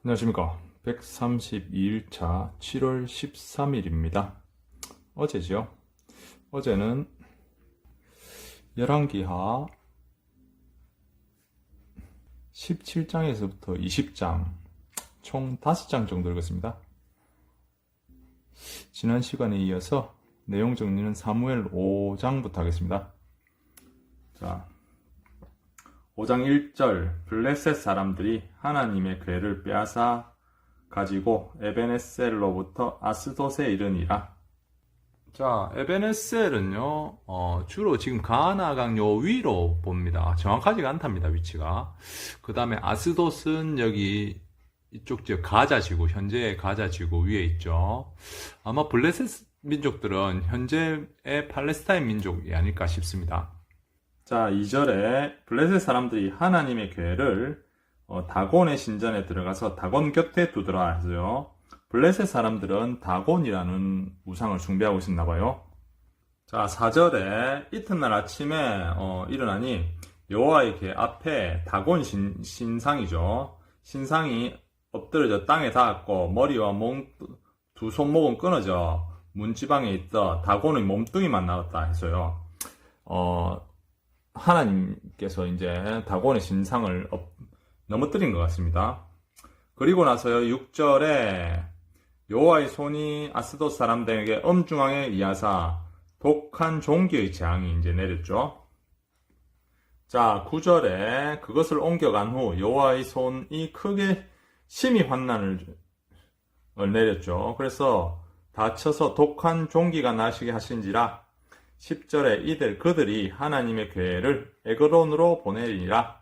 안녕하십니까. 132일차 7월 13일입니다. 어제죠. 어제는 열왕기하 17장에서부터 20장, 총 5장 정도 읽었습니다. 지난 시간에 이어서 내용 정리는 사무엘 5장부터 하겠습니다. 자, 5장 1절, 블레셋 사람들이 하나님의 궤를 빼앗아 가지고 에베네셀로부터 아스돗에 이르니라. 자, 에베네셀은요, 주로 지금 가나강 요 위로 봅니다. 정확하지가 않답니다, 위치가. 그 다음에 아스돗은 여기 이쪽 지역 가자지구, 현재의 가자지구 위에 있죠. 아마 블레셋 민족들은 현재의 팔레스타인 민족이 아닐까 싶습니다. 자, 2절에 블레셋 사람들이 하나님의 궤를 다곤의 신전에 들어가서 다곤 곁에 두더라 해서요. 블레셋 사람들은 다곤이라는 우상을 숭배하고 있었나 봐요. 자, 4절에 이튿날 아침에 일어나니 여호와의 궤 앞에 다곤 신상이죠. 신상이 엎드려져 땅에 닿았고 머리와 두 손목은 끊어져 문지방에 있어 다곤의 몸뚱이만 나왔다 해서요. 하나님께서 이제 다곤의 신상을 넘어뜨린 것 같습니다. 그리고 나서요, 6절에 여호와의 손이 아스돗 사람들에게 엄중하게 이하사 독한 종기의 재앙이 이제 내렸죠. 자, 9절에 그것을 옮겨간 후 여호와의 손이 크게 심히 환난을 내렸죠. 그래서 다쳐서 독한 종기가 나시게 하신지라. 10절에 그들이 하나님의 궤를 에그론으로 보내리라.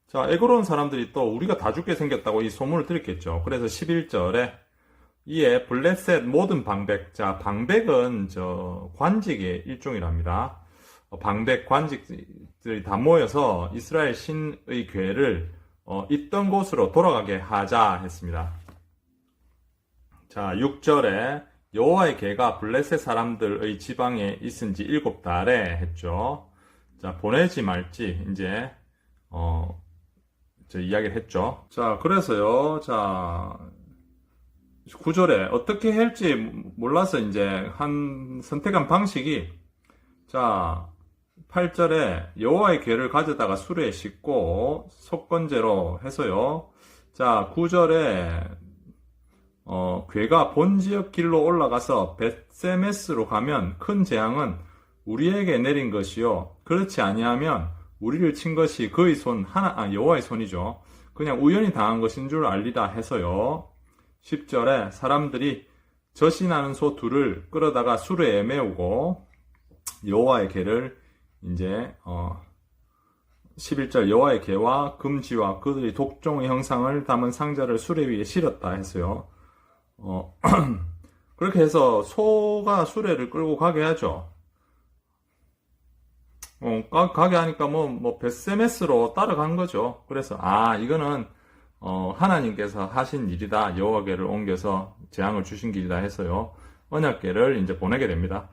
자, 에그론 사람들이 또 우리가 다 죽게 생겼다고 이 소문을 들었겠죠. 그래서 11절에 이에 블레셋 모든 방백, 자, 방백은 관직의 일종이랍니다. 방백 관직들이 다 모여서 이스라엘 신의 궤를 있던 곳으로 돌아가게 하자 했습니다. 자, 6절에 여호와의 궤가 블레셋 사람들의 지방에 있은 지 7달에 했죠. 자, 보내지 말지 이제 이야기를 했죠. 자, 그래서요. 자, 9절에 어떻게 할지 몰라서 이제 선택한 방식이, 자, 8절에 여호와의 궤를 가져다가 수레에 싣고 속건제로 해서요. 자, 9절에 궤가 본지역 길로 올라가서 벳세메스로 가면 큰 재앙은 우리에게 내린 것이요. 그렇지 아니하면 우리를 친 것이 그의 손, 여호와의 손이죠. 그냥 우연히 당한 것인 줄 알리라 해서요. 10절에 사람들이 젖이 나는 소 둘을 끌어다가 수레에 메우고 여호와의 궤를 이제 11절 여호와의 궤와 금지와 그들의 독종의 형상을 담은 상자를 수레 위에 실었다 했어요. 그렇게 해서 소가 수레를 끌고 가게 하죠. 가게 하니까 벳세메스로 따라간 거죠. 그래서, 이거는, 하나님께서 하신 일이다. 여호와궤를 옮겨서 재앙을 주신 길이다 해서요. 언약궤를 이제 보내게 됩니다.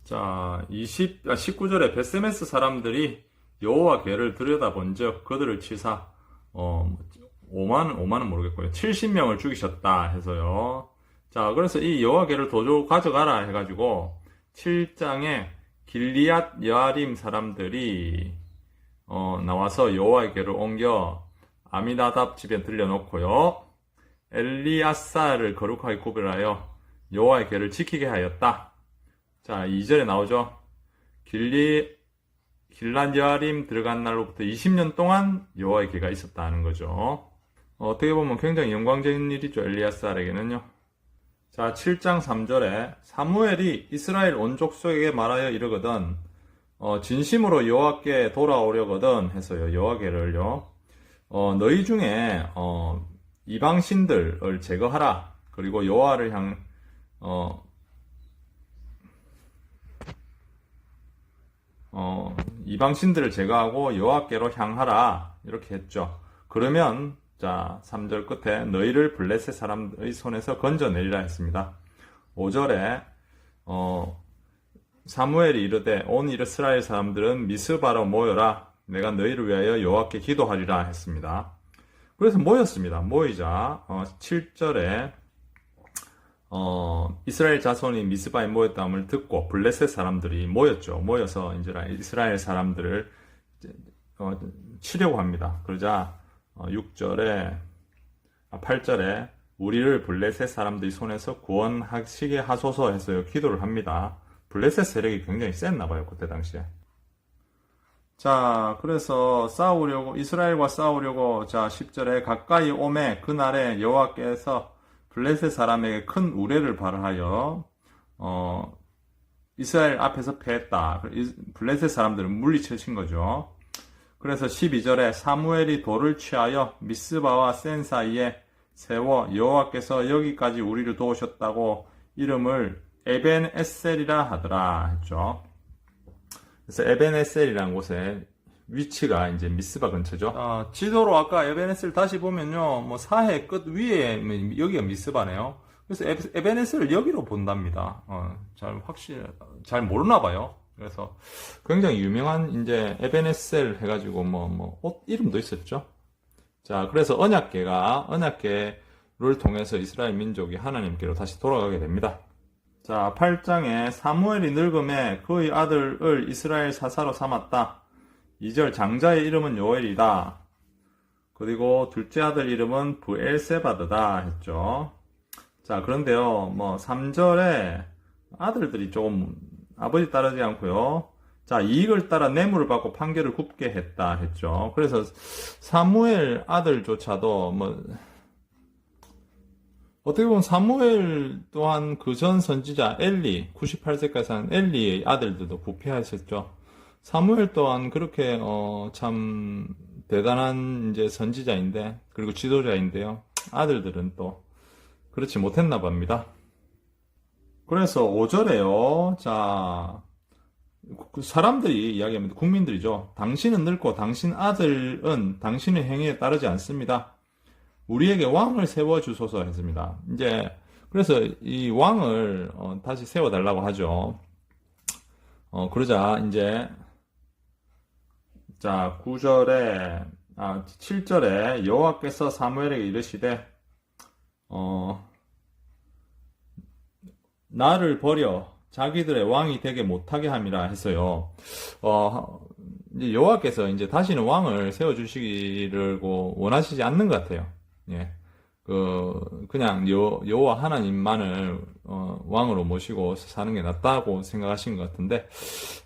자, 19절에 벳세메스 사람들이 여호와궤를 들여다본 즉, 그들을 치사, 5만은 모르겠고요. 70명을 죽이셨다 해서요. 자, 그래서 이 여호와궤를 도저히 가져가라 해가지고 7장에 길리앗 여아림 사람들이 나와서 여호와의 궤를 옮겨 아미나답 집에 들려놓고요. 엘리아사를 거룩하게 구별하여 여호와의 궤를 지키게 하였다. 자, 2절에 나오죠. 길랏 여아림 들어간 날로부터 20년 동안 여호와의 궤가 있었다는 거죠. 어떻게 보면 굉장히 영광적인 일이죠. 엘리아사에게는요. 자, 7장 3절에 사무엘이 이스라엘 온 족속에게 말하여 이르거든 진심으로 여호와께 돌아오려거든 해서요. 여호와께를요. 너희 중에 이방신들을 제거하라. 그리고 여호와를 이방신들을 제거하고 여호와께로 향하라. 이렇게 했죠. 그러면 자, 3절 끝에 너희를 블레셋 사람의 손에서 건져내리라 했습니다. 5절에 사무엘이 이르되 온 이스라엘 사람들은 미스바로 모여라. 내가 너희를 위하여 여호와께 기도하리라 했습니다. 그래서 모였습니다. 모이자 7절에 이스라엘 자손이 미스바에 모였다함을 듣고 블레셋 사람들이 모였죠. 모여서 이제 이스라엘 사람들을 치려고 합니다. 그러자 8절에 우리를 블레셋 사람들이 손에서 구원하시게 하소서 해서 기도를 합니다. 블레셋 세력이 굉장히 셌나 봐요, 그때 당시에. 자, 그래서 이스라엘과 싸우려고, 자, 10절에 가까이 오매 그날에 여호와께서 블레셋 사람에게 큰 우레를 발하여, 이스라엘 앞에서 패했다. 블레셋 사람들은 물리쳐친 거죠. 그래서 12절에 사무엘이 돌을 취하여 미스바와 센 사이에 세워 여호와께서 여기까지 우리를 도우셨다고 이름을 에벤에셀이라 하더라 했죠. 그래서 에벤에셀이라는 곳에 위치가 이제 미스바 근처죠. 지도로 아까 에벤에셀 다시 보면요, 뭐 사해 끝 위에 여기가 미스바네요. 그래서 에벤에셀을 여기로 본답니다. 잘 모르나 봐요. 그래서 굉장히 유명한 이제 에벤에셀 해가지고 옷 이름도 있었죠. 자, 그래서 언약궤를 통해서 이스라엘 민족이 하나님께로 다시 돌아가게 됩니다. 자, 8장에 사무엘이 늙음에 그의 아들을 이스라엘 사사로 삼았다. 2절 장자의 이름은 요엘이다. 그리고 둘째 아들 이름은 브엘세바드다 했죠. 자, 그런데요, 3절에 아들들이 조금 아버지 따르지 않고요. 자, 이익을 따라 뇌물을 받고 판결을 굽게 했다 했죠. 그래서 사무엘 아들조차도 어떻게 보면 사무엘 또한 그 전 선지자 엘리, 98세까지 산 엘리의 아들들도 부패하셨죠. 사무엘 또한 그렇게 참 대단한 이제 선지자인데, 그리고 지도자인데요. 아들들은 또 그렇지 못했나 봅니다. 그래서 5절에요. 자, 사람들이 이야기합니다. 국민들이죠. 당신은 늙고 당신 아들은 당신의 행위에 따르지 않습니다. 우리에게 왕을 세워주소서 했습니다. 이제, 그래서 이 왕을, 다시 세워달라고 하죠. 그러자, 이제, 자, 7절에 여호와께서 사무엘에게 이르시되, 나를 버려 자기들의 왕이 되게 못하게 함이라 했어요. 이제 여호와께서 이제 다시는 왕을 세워주시기를 원하시지 않는 것 같아요. 예. 그냥 여호와 하나님만을 왕으로 모시고 사는 게 낫다고 생각하신 것 같은데,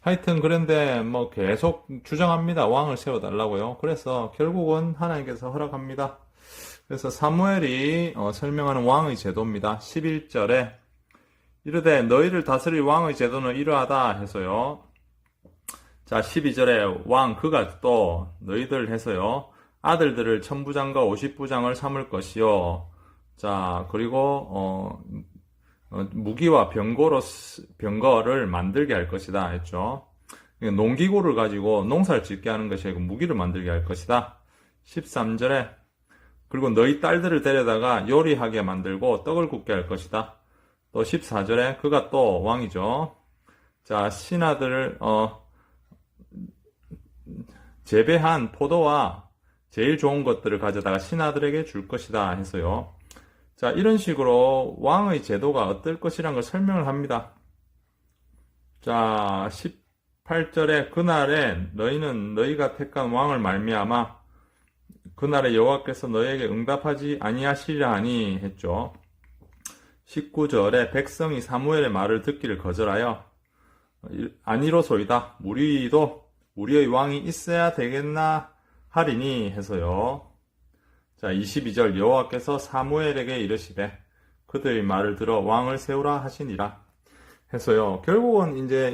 하여튼 그런데 계속 주장합니다. 왕을 세워달라고요. 그래서 결국은 하나님께서 허락합니다. 그래서 사무엘이 설명하는 왕의 제도입니다. 11절에 이르되 너희를 다스릴 왕의 제도는 이러하다 해서요. 자, 12절에 왕 그가 또 너희들 해서요. 아들들을 천부장과 50부장을 삼을 것이요. 자, 그리고 무기와 병거를 만들게 할 것이다 했죠. 농기구를 가지고 농사를 짓게 하는 것이 아니고 무기를 만들게 할 것이다. 13절에 그리고 너희 딸들을 데려다가 요리하게 만들고 떡을 굽게 할 것이다. 또 14절에 그가 또 왕이죠. 자, 신하들을 재배한 포도와 제일 좋은 것들을 가져다가 신하들에게 줄 것이다 해서요. 자, 이런 식으로 왕의 제도가 어떨 것이란 걸 설명을 합니다. 자, 18절에 그날에 너희는 너희가 택한 왕을 말미암아 그날에 여호와께서 너희에게 응답하지 아니하시리라 하니 했죠. 19절에 백성이 사무엘의 말을 듣기를 거절하여 아니로소이다. 우리도 우리의 왕이 있어야 되겠나 하리니 해서요. 자, 22절 여호와께서 사무엘에게 이르시되 그들의 말을 들어 왕을 세우라 하시니라 해서요. 결국은 이제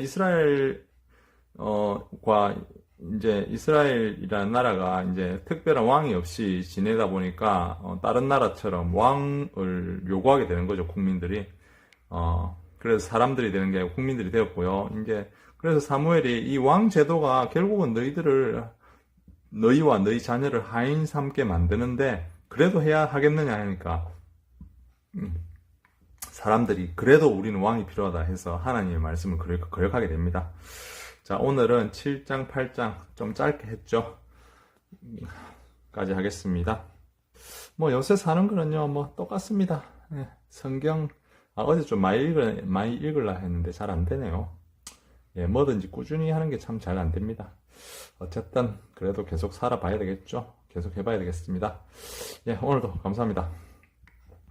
이스라엘이라는 나라가 이제 특별한 왕이 없이 지내다 보니까 다른 나라처럼 왕을 요구하게 되는 거죠, 국민들이. 그래서 사람들이 되는 게 아니고 국민들이 되었고요. 이제 그래서 사무엘이 이 왕 제도가 결국은 너희와 너희 자녀를 하인 삼게 만드는데 그래도 해야 하겠느냐 하니까 사람들이 그래도 우리는 왕이 필요하다 해서 하나님의 말씀을 거역하게 됩니다. 자, 오늘은 7장, 8장 좀 짧게 했죠. 까지 하겠습니다. 뭐 요새 사는 거는요, 뭐 똑같습니다. 예, 성경, 어제 좀 많이 읽으려 했는데 잘 안 되네요. 예, 뭐든지 꾸준히 하는 게 참 잘 안 됩니다. 어쨌든, 그래도 계속 살아봐야 되겠죠? 계속 해봐야 되겠습니다. 예, 오늘도 감사합니다.